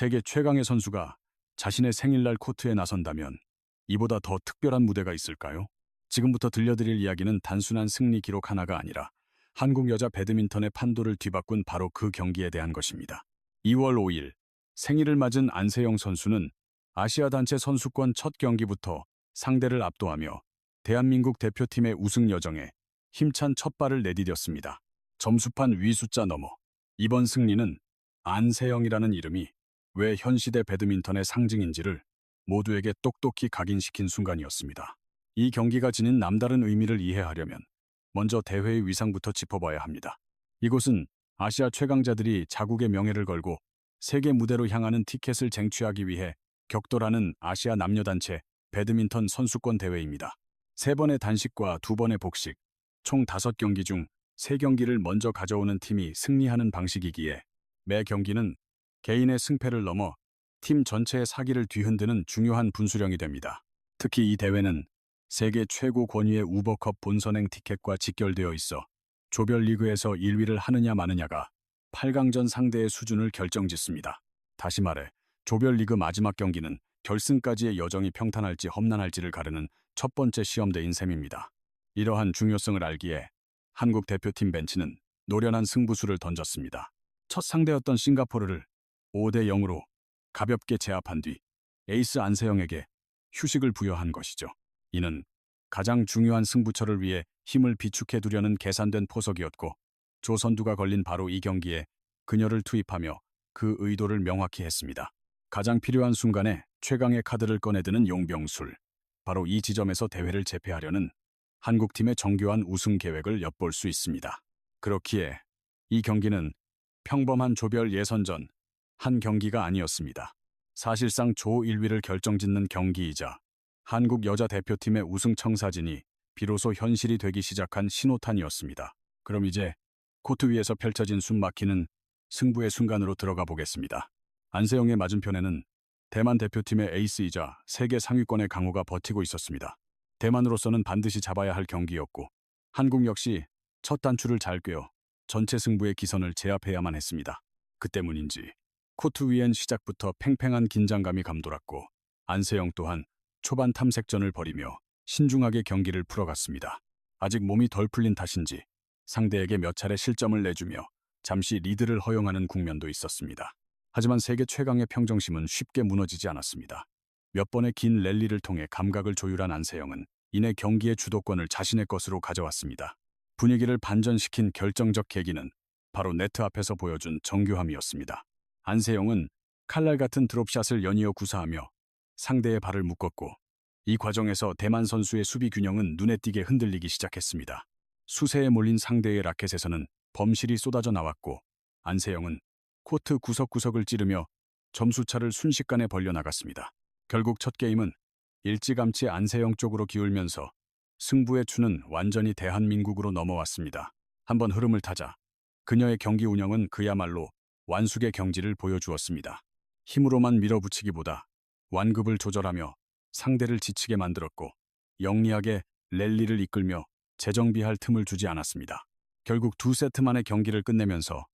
세계 최강의 선수가 자신의 생일날 코트에 나선다면 이보다 더 특별한 무대가 있을까요? 지금부터 들려드릴 이야기는 단순한 승리 기록 하나가 아니라 한국 여자 배드민턴의 판도를 뒤바꾼 바로 그 경기에 대한 것입니다. 2월 5일 생일을 맞은 안세영 선수는 아시아 단체 선수권 첫 경기부터 상대를 압도하며 대한민국 대표팀의 우승 여정에 힘찬 첫 발을 내디뎠습니다. 점수판 위 숫자 넘어 이번 승리는 안세영이라는 이름이 왜 현시대 배드민턴의 상징인지를 모두에게 똑똑히 각인시킨 순간이었습니다. 이 경기가 지닌 남다른 의미를 이해하려면 먼저 대회의 위상부터 짚어봐야 합니다. 이곳은 아시아 최강자들이 자국의 명예를 걸고 세계 무대로 향하는 티켓을 쟁취하기 위해 격돌하는 아시아 남녀단체 배드민턴 선수권 대회입니다. 3번의 단식과 2번의 복식, 총 5경기 중 3경기를 먼저 가져오는 팀이 승리하는 방식이기에 매 경기는 개인의 승패를 넘어 팀 전체의 사기를 뒤흔드는 중요한 분수령이 됩니다. 특히 이 대회는 세계 최고 권위의 우버컵 본선행 티켓과 직결되어 있어 조별리그에서 1위를 하느냐 마느냐가 8강전 상대의 수준을 결정짓습니다. 다시 말해 조별리그 마지막 경기는 결승까지의 여정이 평탄할지 험난할지를 가르는 첫 번째 시험대인 셈입니다. 이러한 중요성을 알기에 한국 대표팀 벤치는 노련한 승부수를 던졌습니다. 첫 상대였던 싱가포르를 5대 0으로 가볍게 제압한 뒤 에이스 안세영에게 휴식을 부여한 것이죠. 이는 가장 중요한 승부처를 위해 힘을 비축해두려는 계산된 포석이었고 조 선두가 걸린 바로 이 경기에 그녀를 투입하며 그 의도를 명확히 했습니다. 가장 필요한 순간에 최강의 카드를 꺼내드는 용병술. 바로 이 지점에서 대회를 재패하려는 한국팀의 정교한 우승 계획을 엿볼 수 있습니다. 그렇기에 이 경기는 평범한 조별 예선전 한 경기가 아니었습니다. 사실상 조 1위를 결정짓는 경기이자 한국 여자 대표팀의 우승 청사진이 비로소 현실이 되기 시작한 신호탄이었습니다. 그럼 이제 코트 위에서 펼쳐진 숨막히는 승부의 순간으로 들어가 보겠습니다. 안세영의 맞은편에는 대만 대표팀의 에이스이자 세계 상위권의 강호가 버티고 있었습니다. 대만으로서는 반드시 잡아야 할 경기였고 한국 역시 첫 단추를 잘 꿰어 전체 승부의 기선을 제압해야만 했습니다. 그 때문인지 코트 위엔 시작부터 팽팽한 긴장감이 감돌았고 안세영 또한 초반 탐색전을 벌이며 신중하게 경기를 풀어갔습니다. 아직 몸이 덜 풀린 탓인지 상대에게 몇 차례 실점을 내주며 잠시 리드를 허용하는 국면도 있었습니다. 하지만 세계 최강의 평정심은 쉽게 무너지지 않았습니다. 몇 번의 긴 랠리를 통해 감각을 조율한 안세영은 이내 경기의 주도권을 자신의 것으로 가져왔습니다. 분위기를 반전시킨 결정적 계기는 바로 네트 앞에서 보여준 정교함이었습니다. 안세영은 칼날 같은 드롭샷을 연이어 구사하며 상대의 발을 묶었고 이 과정에서 대만 선수의 수비 균형은 눈에 띄게 흔들리기 시작했습니다. 수세에 몰린 상대의 라켓에서는 범실이 쏟아져 나왔고 안세영은 코트 구석구석을 찌르며 점수차를 순식간에 벌려나갔습니다. 결국 첫 게임은 일찌감치 안세영 쪽으로 기울면서 승부의 추는 완전히 대한민국으로 넘어왔습니다. 한번 흐름을 타자 그녀의 경기 운영은 그야말로 완숙의 경지를 보여주었습니다. 힘으로만 밀어붙이기보다 완급을 조절하며 상대를 지치게 만들었고 영리하게 랠리를 이끌며 재정비할 틈을 주지 않았습니다. 결국 2세트 만에 경기를 끝내면서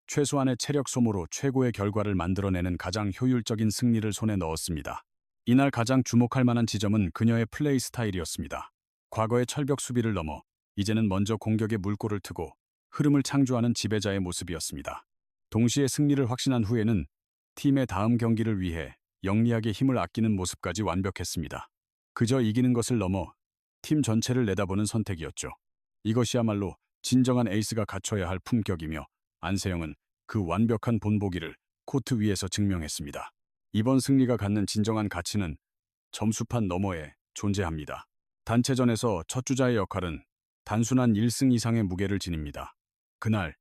최소한의 체력 소모로 최고의 결과를 만들어내는 가장 효율적인 승리를 손에 넣었습니다. 이날 가장 주목할 만한 지점은 그녀의 플레이 스타일이었습니다. 과거의 철벽 수비를 넘어 이제는 먼저 공격에 물꼬를 트고 흐름을 창조하는 지배자의 모습이었습니다. 동시에 승리를 확신한 후에는 팀의 다음 경기를 위해 영리하게 힘을 아끼는 모습까지 완벽했습니다. 그저 이기는 것을 넘어 팀 전체를 내다보는 선택이었죠. 이것이야말로 진정한 에이스가 갖춰야 할 품격이며 안세영은 그 완벽한 본보기를 코트 위에서 증명했습니다. 이번 승리가 갖는 진정한 가치는 점수판 너머에 존재합니다. 단체전에서 첫 주자의 역할은 단순한 1승 이상의 무게를 지닙니다. 그날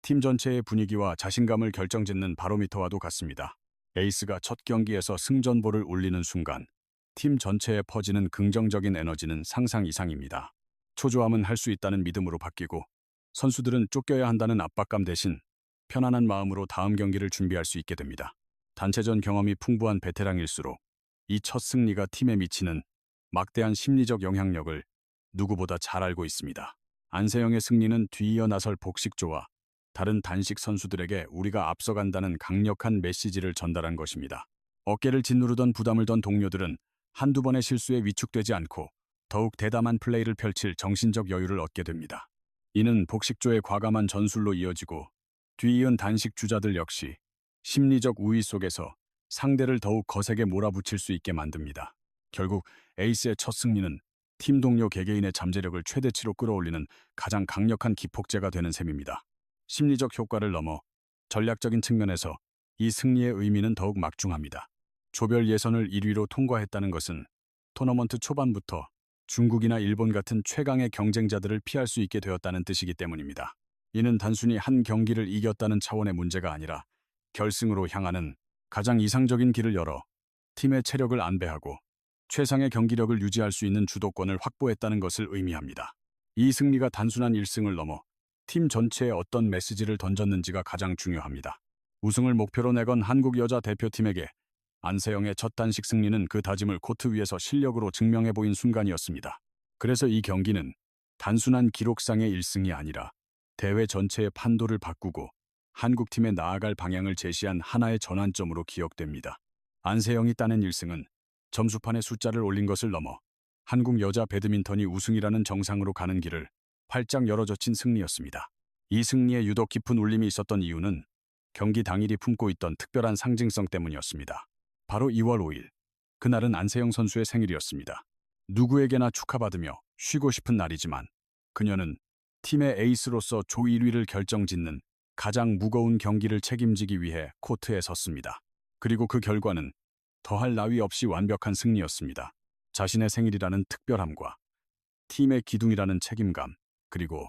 팀 전체의 분위기와 자신감을 결정짓는 바로미터와도 같습니다. 에이스가 첫 경기에서 승전보를 울리는 순간 팀 전체에 퍼지는 긍정적인 에너지는 상상 이상입니다. 초조함은 할 수 있다는 믿음으로 바뀌고 선수들은 쫓겨야 한다는 압박감 대신 편안한 마음으로 다음 경기를 준비할 수 있게 됩니다. 단체전 경험이 풍부한 베테랑일수록 이 첫 승리가 팀에 미치는 막대한 심리적 영향력을 누구보다 잘 알고 있습니다. 안세영의 승리는 뒤이어 나설 복식조와 다른 단식 선수들에게 우리가 앞서간다는 강력한 메시지를 전달한 것입니다. 어깨를 짓누르던 부담을 던 동료들은 한두 번의 실수에 위축되지 않고 더욱 대담한 플레이를 펼칠 정신적 여유를 얻게 됩니다. 이는 복식조의 과감한 전술로 이어지고 뒤이은 단식 주자들 역시 심리적 우위 속에서 상대를 더욱 거세게 몰아붙일 수 있게 만듭니다. 결국 에이스의 첫 승리는 팀 동료 개개인의 잠재력을 최대치로 끌어올리는 가장 강력한 기폭제가 되는 셈입니다. 심리적 효과를 넘어 전략적인 측면에서 이 승리의 의미는 더욱 막중합니다. 조별 예선을 1위로 통과했다는 것은 토너먼트 초반부터 중국이나 일본 같은 최강의 경쟁자들을 피할 수 있게 되었다는 뜻이기 때문입니다. 이는 단순히 한 경기를 이겼다는 차원의 문제가 아니라 결승으로 향하는 가장 이상적인 길을 열어 팀의 체력을 안배하고 최상의 경기력을 유지할 수 있는 주도권을 확보했다는 것을 의미합니다. 이 승리가 단순한 1승을 넘어 팀 전체에 어떤 메시지를 던졌는지가 가장 중요합니다. 우승을 목표로 내건 한국 여자 대표팀에게 안세영의 첫 단식 승리는 그 다짐을 코트 위에서 실력으로 증명해 보인 순간이었습니다. 그래서 이 경기는 단순한 기록상의 1승이 아니라 대회 전체의 판도를 바꾸고 한국팀에 나아갈 방향을 제시한 하나의 전환점으로 기억됩니다. 안세영이 따낸 1승은 점수판에 숫자를 올린 것을 넘어 한국 여자 배드민턴이 우승이라는 정상으로 가는 길을 활짝 열어젖힌 승리였습니다. 이 승리에 유독 깊은 울림이 있었던 이유는 경기 당일이 품고 있던 특별한 상징성 때문이었습니다. 바로 2월 5일, 그날은 안세영 선수의 생일이었습니다. 누구에게나 축하받으며 쉬고 싶은 날이지만 그녀는 팀의 에이스로서 조 1위를 결정짓는 가장 무거운 경기를 책임지기 위해 코트에 섰습니다. 그리고 그 결과는 더할 나위 없이 완벽한 승리였습니다. 자신의 생일이라는 특별함과 팀의 기둥이라는 책임감, 그리고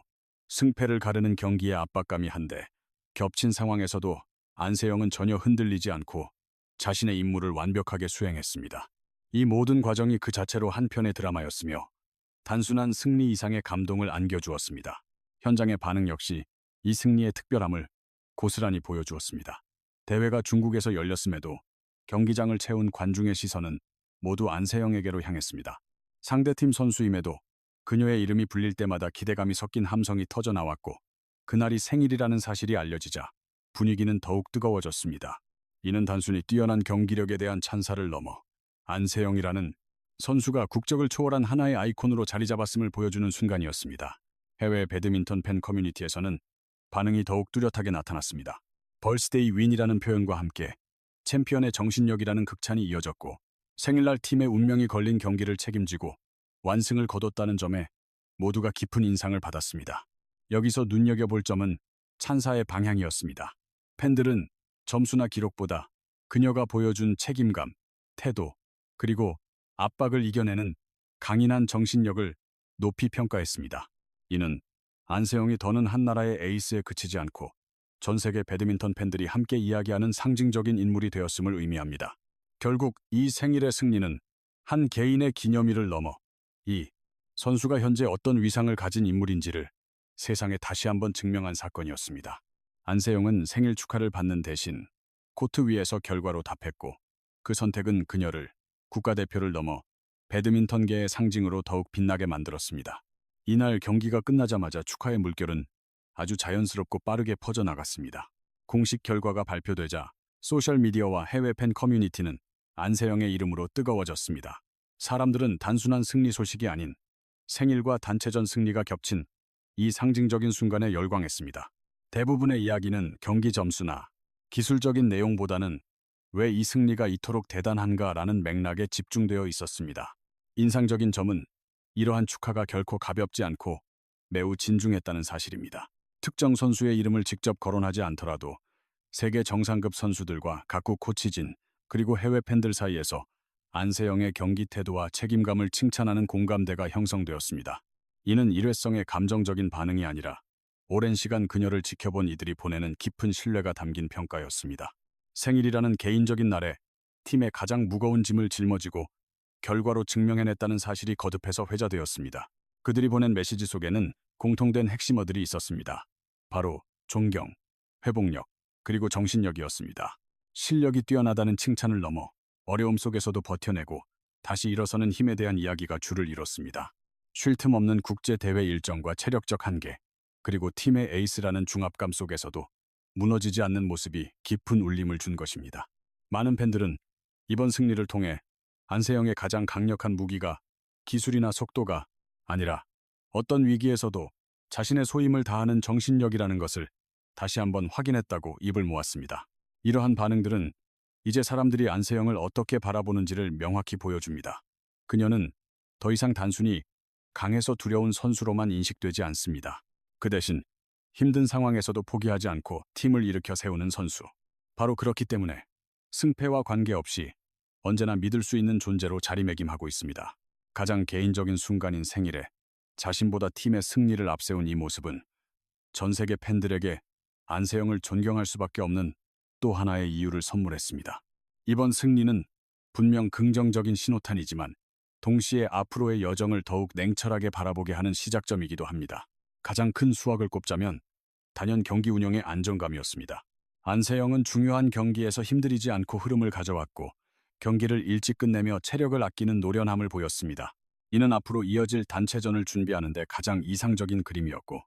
승패를 가르는 경기의 압박감이 한데 겹친 상황에서도 안세영은 전혀 흔들리지 않고 자신의 임무를 완벽하게 수행했습니다. 이 모든 과정이 그 자체로 한 편의 드라마였으며 단순한 승리 이상의 감동을 안겨주었습니다. 현장의 반응 역시 이 승리의 특별함을 고스란히 보여주었습니다. 대회가 중국에서 열렸음에도 경기장을 채운 관중의 시선은 모두 안세영에게로 향했습니다. 상대팀 선수임에도 그녀의 이름이 불릴 때마다 기대감이 섞인 함성이 터져나왔고 그날이 생일이라는 사실이 알려지자 분위기는 더욱 뜨거워졌습니다. 이는 단순히 뛰어난 경기력에 대한 찬사를 넘어 안세영이라는 선수가 국적을 초월한 하나의 아이콘으로 자리 잡았음을 보여주는 순간이었습니다. 해외 배드민턴 팬 커뮤니티에서는 반응이 더욱 뚜렷하게 나타났습니다. 벌스데이 윈이라는 표현과 함께 챔피언의 정신력이라는 극찬이 이어졌고 생일날 팀의 운명이 걸린 경기를 책임지고 완승을 거뒀다는 점에 모두가 깊은 인상을 받았습니다. 여기서 눈여겨볼 점은 찬사의 방향이었습니다. 팬들은 점수나 기록보다 그녀가 보여준 책임감, 태도, 그리고 압박을 이겨내는 강인한 정신력을 높이 평가했습니다. 이는 안세영이 더는 한 나라의 에이스에 그치지 않고 전 세계 배드민턴 팬들이 함께 이야기하는 상징적인 인물이 되었음을 의미합니다. 결국 이 생일의 승리는 한 개인의 기념일을 넘어 이 선수가 현재 어떤 위상을 가진 인물인지를 세상에 다시 한번 증명한 사건이었습니다. 안세영은 생일 축하를 받는 대신 코트 위에서 결과로 답했고 그 선택은 그녀를 국가대표를 넘어 배드민턴계의 상징으로 더욱 빛나게 만들었습니다. 이날 경기가 끝나자마자 축하의 물결은 아주 자연스럽고 빠르게 퍼져나갔습니다. 공식 결과가 발표되자 소셜미디어와 해외 팬 커뮤니티는 안세영의 이름으로 뜨거워졌습니다. 사람들은 단순한 승리 소식이 아닌 생일과 단체전 승리가 겹친 이 상징적인 순간에 열광했습니다. 대부분의 이야기는 경기 점수나 기술적인 내용보다는 왜 이 승리가 이토록 대단한가라는 맥락에 집중되어 있었습니다. 인상적인 점은 이러한 축하가 결코 가볍지 않고 매우 진중했다는 사실입니다. 특정 선수의 이름을 직접 거론하지 않더라도 세계 정상급 선수들과 각국 코치진 그리고 해외 팬들 사이에서 안세영의 경기 태도와 책임감을 칭찬하는 공감대가 형성되었습니다. 이는 일회성의 감정적인 반응이 아니라 오랜 시간 그녀를 지켜본 이들이 보내는 깊은 신뢰가 담긴 평가였습니다. 생일이라는 개인적인 날에 팀의 가장 무거운 짐을 짊어지고 결과로 증명해냈다는 사실이 거듭해서 회자되었습니다. 그들이 보낸 메시지 속에는 공통된 핵심어들이 있었습니다. 바로 존경, 회복력, 그리고 정신력이었습니다. 실력이 뛰어나다는 칭찬을 넘어 어려움 속에서도 버텨내고 다시 일어서는 힘에 대한 이야기가 줄을 이뤘습니다. 쉴 틈 없는 국제대회 일정과 체력적 한계, 그리고 팀의 에이스라는 중압감 속에서도 무너지지 않는 모습이 깊은 울림을 준 것입니다. 많은 팬들은 이번 승리를 통해 안세영의 가장 강력한 무기가 기술이나 속도가 아니라 어떤 위기에서도 자신의 소임을 다하는 정신력이라는 것을 다시 한번 확인했다고 입을 모았습니다. 이러한 반응들은 이제 사람들이 안세영을 어떻게 바라보는지를 명확히 보여줍니다. 그녀는 더 이상 단순히 강해서 두려운 선수로만 인식되지 않습니다. 그 대신 힘든 상황에서도 포기하지 않고 팀을 일으켜 세우는 선수. 바로 그렇기 때문에 승패와 관계없이 언제나 믿을 수 있는 존재로 자리매김하고 있습니다. 가장 개인적인 순간인 생일에 자신보다 팀의 승리를 앞세운 이 모습은 전 세계 팬들에게 안세영을 존경할 수밖에 없는 또 하나의 이유를 선물했습니다. 이번 승리는 분명 긍정적인 신호탄이지만 동시에 앞으로의 여정을 더욱 냉철하게 바라보게 하는 시작점이기도 합니다. 가장 큰 수확을 꼽자면 단연 경기 운영의 안정감이었습니다. 안세영은 중요한 경기에서 힘들이지 않고 흐름을 가져왔고 경기를 일찍 끝내며 체력을 아끼는 노련함을 보였습니다. 이는 앞으로 이어질 단체전을 준비하는 데 가장 이상적인 그림이었고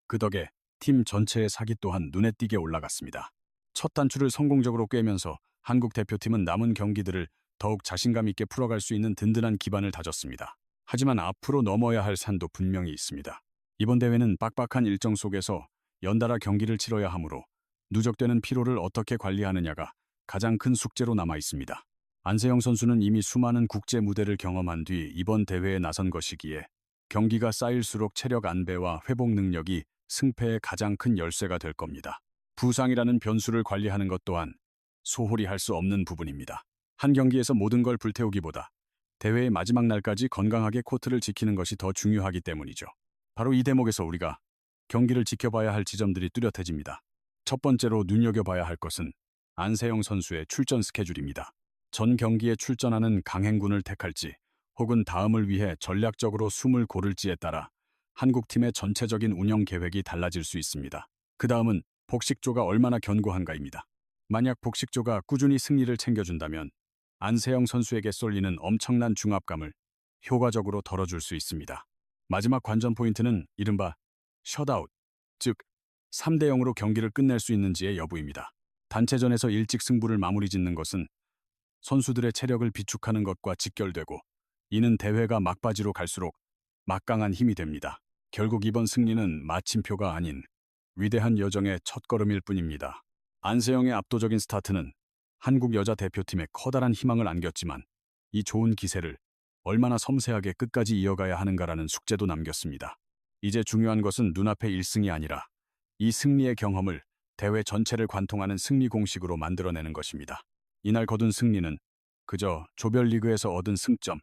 그 덕에 팀 전체의 사기 또한 눈에 띄게 올라갔습니다. 첫 단추를 성공적으로 꿰면서 한국 대표팀은 남은 경기들을 더욱 자신감 있게 풀어갈 수 있는 든든한 기반을 다졌습니다. 하지만 앞으로 넘어야 할 산도 분명히 있습니다. 이번 대회는 빡빡한 일정 속에서 연달아 경기를 치러야 하므로 누적되는 피로를 어떻게 관리하느냐가 가장 큰 숙제로 남아 있습니다. 안세영 선수는 이미 수많은 국제 무대를 경험한 뒤 이번 대회에 나선 것이기에 경기가 쌓일수록 체력 안배와 회복 능력이 승패의 가장 큰 열쇠가 될 겁니다. 부상이라는 변수를 관리하는 것 또한 소홀히 할 수 없는 부분입니다. 한 경기에서 모든 걸 불태우기보다 대회의 마지막 날까지 건강하게 코트를 지키는 것이 더 중요하기 때문이죠. 바로 이 대목에서 우리가 경기를 지켜봐야 할 지점들이 뚜렷해집니다. 첫 번째로 눈여겨봐야 할 것은 안세영 선수의 출전 스케줄입니다. 전 경기에 출전하는 강행군을 택할지 혹은 다음을 위해 전략적으로 숨을 고를지에 따라 한국팀의 전체적인 운영 계획이 달라질 수 있습니다. 그 다음은 복식조가 얼마나 견고한가입니다. 만약 복식조가 꾸준히 승리를 챙겨준다면 안세영 선수에게 쏠리는 엄청난 중압감을 효과적으로 덜어줄 수 있습니다. 마지막 관전 포인트는 이른바 셧아웃, 즉 3대 0으로 경기를 끝낼 수 있는지의 여부입니다. 단체전에서 일찍 승부를 마무리 짓는 것은 선수들의 체력을 비축하는 것과 직결되고 이는 대회가 막바지로 갈수록 막강한 힘이 됩니다. 결국 이번 승리는 마침표가 아닌 위대한 여정의 첫걸음일 뿐입니다. 안세영의 압도적인 스타트는 한국 여자 대표팀에 커다란 희망을 안겼지만 이 좋은 기세를 얼마나 섬세하게 끝까지 이어가야 하는가라는 숙제도 남겼습니다. 이제 중요한 것은 눈앞의 1승이 아니라 이 승리의 경험을 대회 전체를 관통하는 승리 공식으로 만들어내는 것입니다. 이날 거둔 승리는 그저 조별리그에서 얻은 승점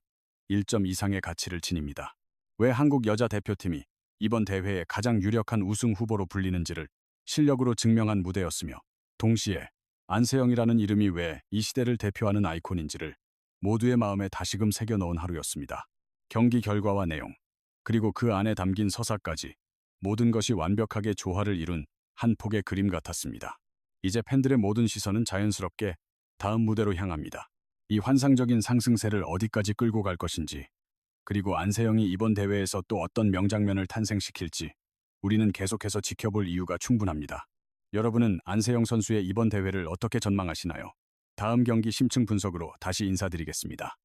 1점 이상의 가치를 지닙니다. 왜 한국 여자 대표팀이 이번 대회의 가장 유력한 우승 후보로 불리는지를 실력으로 증명한 무대였으며 동시에 안세영이라는 이름이 왜 이 시대를 대표하는 아이콘인지를 모두의 마음에 다시금 새겨넣은 하루였습니다. 경기 결과와 내용, 그리고 그 안에 담긴 서사까지 모든 것이 완벽하게 조화를 이룬 한 폭의 그림 같았습니다. 이제 팬들의 모든 시선은 자연스럽게 다음 무대로 향합니다. 이 환상적인 상승세를 어디까지 끌고 갈 것인지, 그리고 안세영이 이번 대회에서 또 어떤 명장면을 탄생시킬지 우리는 계속해서 지켜볼 이유가 충분합니다. 여러분은 안세영 선수의 이번 대회를 어떻게 전망하시나요? 다음 경기 심층 분석으로 다시 인사드리겠습니다.